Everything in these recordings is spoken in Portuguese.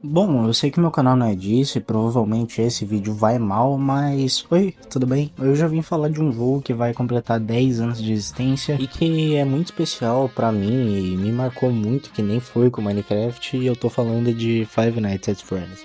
Bom, eu sei que meu canal não é disso e provavelmente esse vídeo vai mal, mas... Oi, tudo bem? Eu já vim falar de um jogo que vai completar 10 anos de existência e que é muito especial pra mim e me marcou muito, que nem foi com Minecraft, e eu tô falando de Five Nights at Freddy's.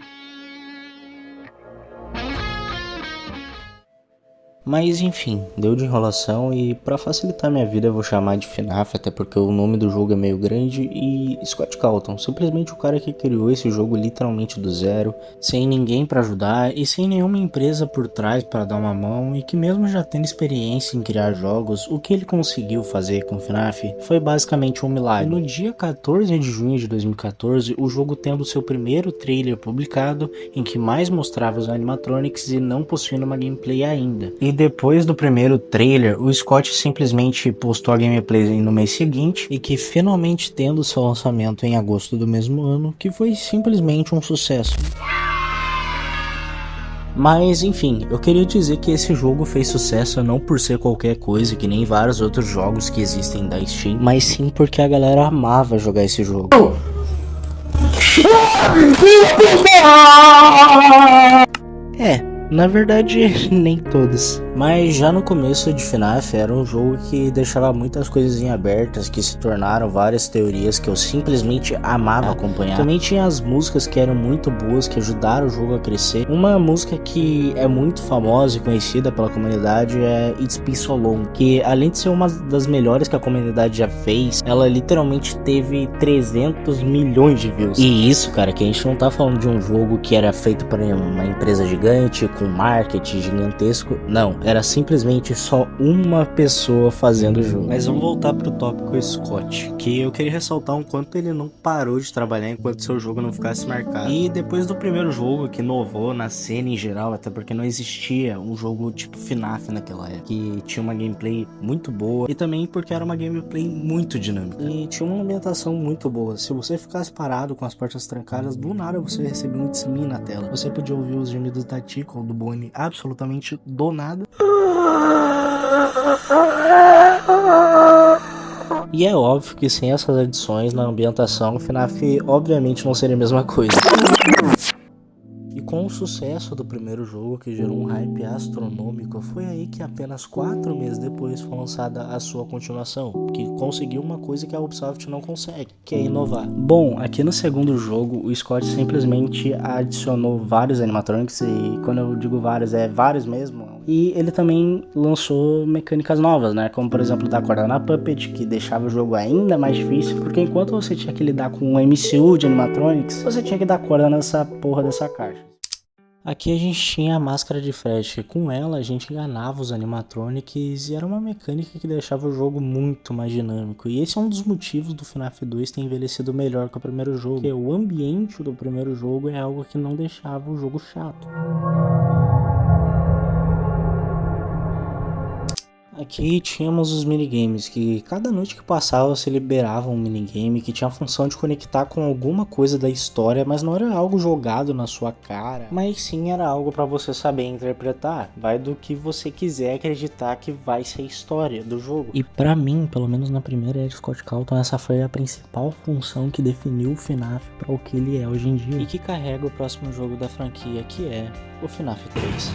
Mas enfim, deu de enrolação e pra facilitar minha vida eu vou chamar de FNAF, até porque o nome do jogo é meio grande, e Scott Cawthon, simplesmente o cara que criou esse jogo literalmente do zero, sem ninguém pra ajudar e sem nenhuma empresa por trás pra dar uma mão, e que mesmo já tendo experiência em criar jogos, o que ele conseguiu fazer com FNAF foi basicamente um milagre. E no dia 14 de junho de 2014, o jogo tendo seu primeiro trailer publicado, em que mais mostrava os animatronics e não possuindo uma gameplay ainda. E depois do primeiro trailer, o Scott simplesmente postou a gameplay no mês seguinte, e que finalmente tendo seu lançamento em agosto do mesmo ano, que foi simplesmente um sucesso. Mas enfim, eu queria dizer que esse jogo fez sucesso não por ser qualquer coisa, que nem vários outros jogos que existem da Steam, mas sim porque a galera amava jogar esse jogo. Na verdade, nem todos. Mas já no começo de FNAF era um jogo que deixava muitas coisas em abertas, que se tornaram várias teorias que eu simplesmente amava acompanhar. Também tinha as músicas que eram muito boas, que ajudaram o jogo a crescer. Uma música que é muito famosa e conhecida pela comunidade é It's Been So Long, que além de ser uma das melhores que a comunidade já fez, ela literalmente teve 300 milhões de views. E isso, cara, que a gente não tá falando de um jogo que era feito por uma empresa gigante, com marketing gigantesco, não, era simplesmente só uma pessoa fazendo o jogo. Mas vamos voltar pro tópico Scott, que eu queria ressaltar o quanto ele não parou de trabalhar enquanto seu jogo não ficasse marcado. E depois do primeiro jogo, que inovou na cena em geral, até porque não existia um jogo tipo FNAF naquela época, que tinha uma gameplay muito boa, e também porque era uma gameplay muito dinâmica, e tinha uma ambientação muito boa. Se você ficasse parado com as portas trancadas, do nada você recebia um It's Me na tela. Você podia ouvir os gemidos da Tico, do Bonnie, absolutamente do nada. E é óbvio que sem essas adições na ambientação, o FNAF obviamente não seria a mesma coisa. E com o sucesso do primeiro jogo, que gerou um hype astronômico, foi aí que apenas 4 meses depois foi lançada a sua continuação, que conseguiu uma coisa que a Ubisoft não consegue, que é inovar. Bom, aqui no segundo jogo, o Scott simplesmente adicionou vários animatronics, e quando eu digo vários, é vários mesmo. E ele também lançou mecânicas novas, né? Como por exemplo dar corda na Puppet, que deixava o jogo ainda mais difícil, porque enquanto você tinha que lidar com um MCU de animatronics, você tinha que dar corda nessa porra dessa caixa. Aqui a gente tinha a máscara de Flash, e com ela a gente enganava os animatronics, e era uma mecânica que deixava o jogo muito mais dinâmico. E esse é um dos motivos do FNAF 2 ter envelhecido melhor que o primeiro jogo, porque o ambiente do primeiro jogo é algo que não deixava o jogo chato. Aqui tínhamos os minigames, que cada noite que passava você liberava um minigame que tinha a função de conectar com alguma coisa da história, mas não era algo jogado na sua cara, mas sim era algo para você saber interpretar. Vai do que você quiser acreditar que vai ser a história do jogo. E pra mim, pelo menos na primeira era Scott Cawthon, essa foi a principal função que definiu o FNAF para o que ele é hoje em dia, e que carrega o próximo jogo da franquia, que é o FNAF 3.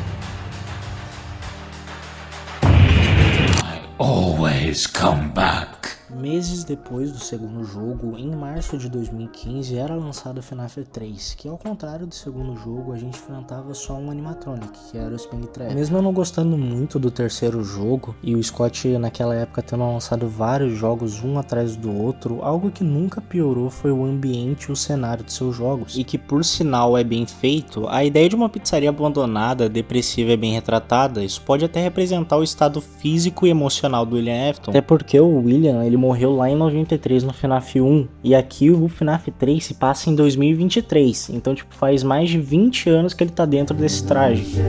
Always come back. Meses depois do segundo jogo, em março de 2015, era lançado o FNAF 3, que ao contrário do segundo jogo, a gente enfrentava só um animatronic, que era o Springtrap. Mesmo eu não gostando muito do terceiro jogo, e o Scott naquela época tendo lançado vários jogos um atrás do outro, algo que nunca piorou foi o ambiente e o cenário de seus jogos, e que por sinal é bem feito. A ideia de uma pizzaria abandonada, depressiva e bem retratada, isso pode até representar o estado físico e emocional do William Afton, até porque o William, ele morreu lá em 93 no FNAF 1, e aqui o FNAF 3 se passa em 2023, então tipo faz mais de 20 anos que ele tá dentro desse traje.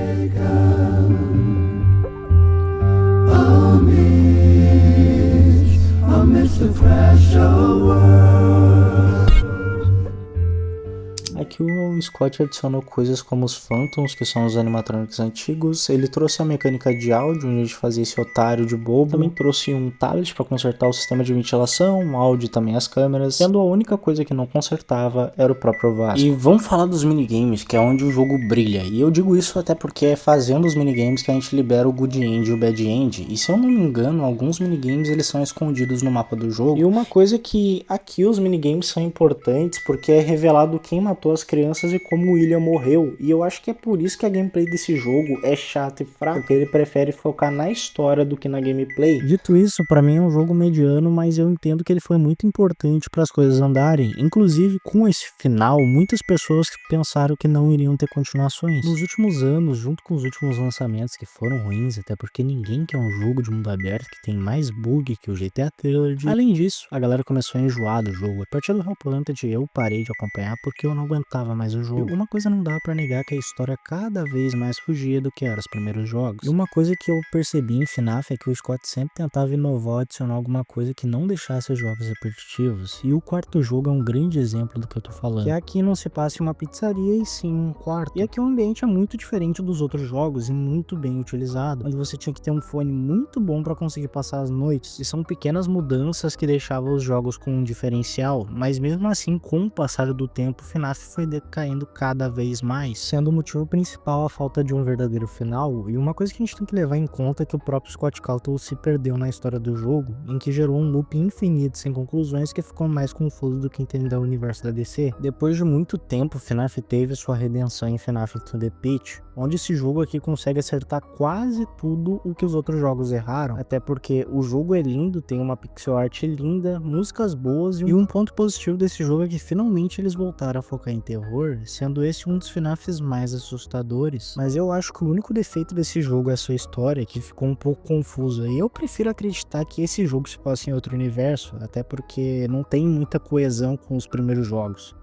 que o Scott adicionou coisas como os Phantoms, que são os animatronics antigos. Ele trouxe a mecânica de áudio, onde a gente fazia esse otário de bobo. Também trouxe um tablet para consertar o sistema de ventilação, um áudio e também as câmeras. Sendo a única coisa que não consertava era o próprio Vasco. E vamos falar dos minigames, que é onde o jogo brilha. E eu digo isso até porque é fazendo os minigames que a gente libera o Good End e o Bad End. E se eu não me engano, alguns minigames eles são escondidos no mapa do jogo. E uma coisa que aqui os minigames são importantes porque é revelado quem matou as crianças e como o William morreu. E eu acho que é por isso que a gameplay desse jogo é chata e fraca, porque ele prefere focar na história do que na gameplay. Dito isso, pra mim é um jogo mediano, mas eu entendo que ele foi muito importante para as coisas andarem. Inclusive, com esse final, muitas pessoas pensaram que não iriam ter continuações. Nos últimos anos, junto com os últimos lançamentos que foram ruins, até porque ninguém quer um jogo de mundo aberto que tem mais bug que o GTA Trilogy. Além disso, a galera começou a enjoar do jogo. A partir do Help Wanted eu parei de acompanhar porque eu não aguentava mais o jogo. E uma coisa não dá pra negar que a história cada vez mais fugia do que eram os primeiros jogos. E uma coisa que eu percebi em FNAF é que o Scott sempre tentava inovar, adicionar alguma coisa que não deixasse os jogos repetitivos. E o quarto jogo é um grande exemplo do que eu tô falando. Que aqui não se passa em uma pizzaria e sim um quarto. E aqui o ambiente é muito diferente dos outros jogos e muito bem utilizado, onde você tinha que ter um fone muito bom para conseguir passar as noites. E são pequenas mudanças que deixavam os jogos com um diferencial, mas mesmo assim, com o passar do tempo, o FNAF foi decaindo cada vez mais, sendo o motivo principal a falta de um verdadeiro final. E uma coisa que a gente tem que levar em conta é que o próprio Scott Cawthon se perdeu na história do jogo, em que gerou um loop infinito sem conclusões que ficou mais confuso do que entender o universo da DC. Depois de muito tempo, FNAF teve sua redenção em FNAF Into the Pit, onde esse jogo aqui consegue acertar quase tudo o que os outros jogos erraram, até porque o jogo é lindo, tem uma pixel art linda, músicas boas, e um ponto positivo desse jogo é que finalmente eles voltaram a focar em terror, sendo esse um dos FNAFs mais assustadores. Mas eu acho que o único defeito desse jogo é a sua história, que ficou um pouco confusa, e eu prefiro acreditar que esse jogo se passa em outro universo, até porque não tem muita coesão com os primeiros jogos.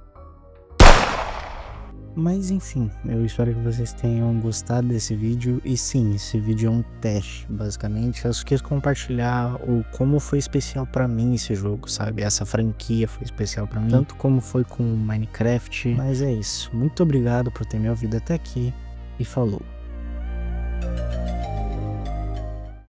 Mas enfim, eu espero que vocês tenham gostado desse vídeo. E sim, esse vídeo é um teste, basicamente. Eu só quis compartilhar o como foi especial pra mim esse jogo, sabe? Essa franquia foi especial pra mim, tanto como foi com Minecraft. Mas é isso, muito obrigado por ter me ouvido até aqui e falou!